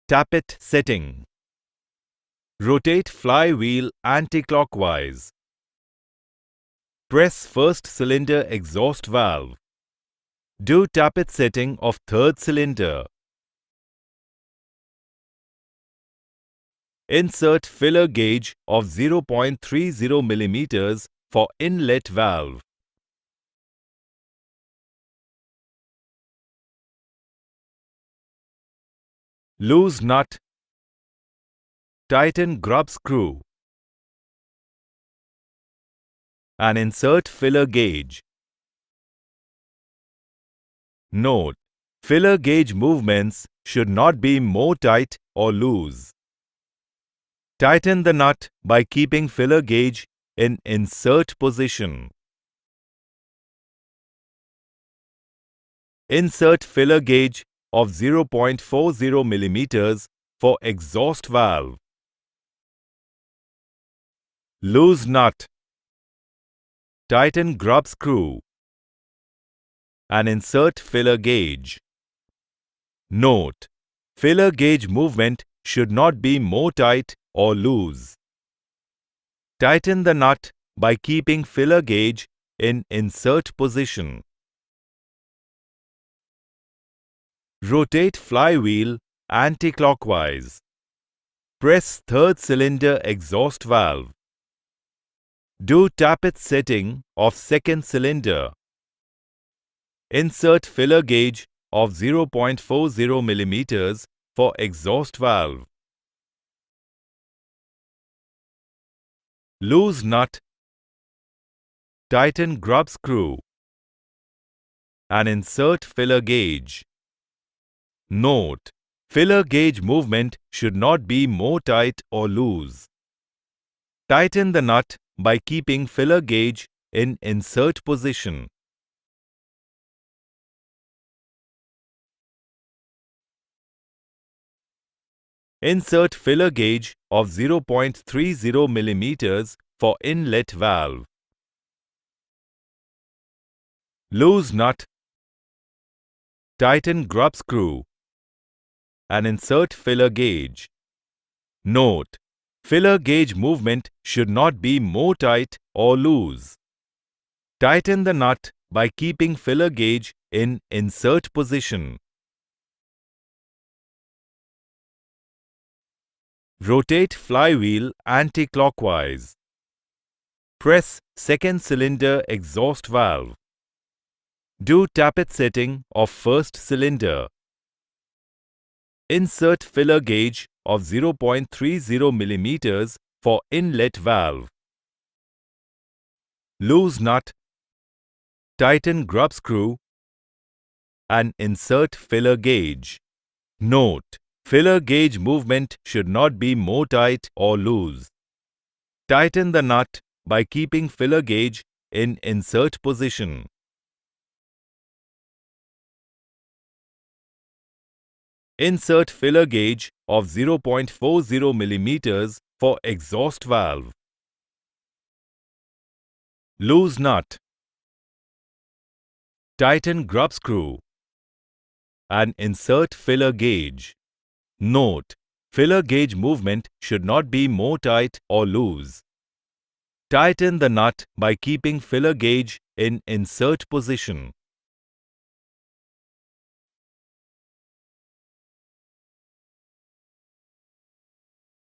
Tappet setting. Rotate flywheel anti-clockwise. Press first cylinder exhaust valve. Do tappet setting of third cylinder. Insert filler gauge of 0.30 mm for inlet valve. Loose nut. Tighten grub screw. And insert filler gauge. Note: filler gauge movements should not be more tight or loose. Tighten the nut by keeping filler gauge in insert position. Insert filler gauge of 0.40 mm for exhaust valve. Loose nut. Tighten grub screw. And insert filler gauge. Note: filler gauge movement should not be more tight or loose. Tighten the nut by keeping filler gauge in insert position. Rotate flywheel anti-clockwise. Press third cylinder exhaust valve. Do tappet setting of second cylinder. Insert filler gauge of 0.40 mm for exhaust valve. Loose nut. Tighten grub screw. And insert filler gauge. Note: filler gauge movement should not be more tight or loose. Tighten the nut by keeping filler gauge in insert position. Insert filler gauge of 0.30 mm for inlet valve. Loose nut. Tighten grub screw. And insert filler gauge. Note: filler gauge movement should not be more tight or loose. Tighten the nut by keeping filler gauge in insert position. Rotate flywheel anti-clockwise. Press second cylinder exhaust valve. Do tappet setting of first cylinder. Insert filler gauge of 0.30 mm for inlet valve. Loose nut. Tighten grub screw. And insert filler gauge. Note: filler gauge movement should not be more tight or loose. Tighten the nut by keeping filler gauge in insert position. Insert filler gauge of 0.40 mm for exhaust valve. Loose nut. Tighten grub screw. And insert filler gauge. Note: filler gauge movement should not be more tight or loose. Tighten the nut by keeping filler gauge in insert position.